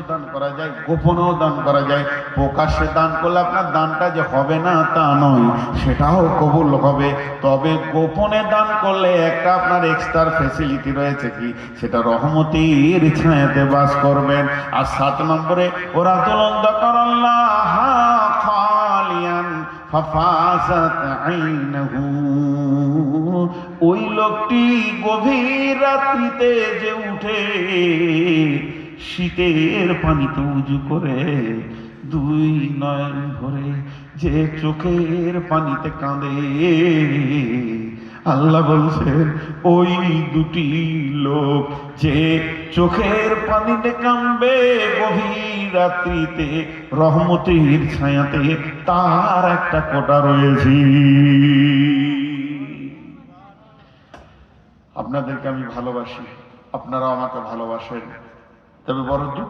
দান করা যায়, গোপনেও দান করা যায়। প্রকাশ্যে দান করলে আপনার দানটা যে হবে না তা নয়, সেটাও কবুল হবে। তবে গোপনে দান করলে একটা আপনার এক্সট্রা ফ্যাসিলিটি রয়েছে, কি সেটা রহমতের ছায়াতে বাস করবেন। আর 7 নম্বরে ওরা তুলন্দ করল্লাহ খালিয়ান ফাফাসাত আইনাহু, ওই লোকটি গভীর রাত্রিতে যে উঠে শীতের পানিতে উজু করে 2 নয়ন ভরে যে চোখের পানিতে কাঁদে, আল্লাহ বলছেন ওই 2টি লোক যে চোখের পানিতে কাঁদবে গভীর রাত্রিতে রহমতের ছায়াতে, তার একটা কোটা রয়েছে। আপনাদেরকে আমি ভালোবাসি, আপনারাও আমাকে ভালোবাসেন, তবে বড় দুঃখ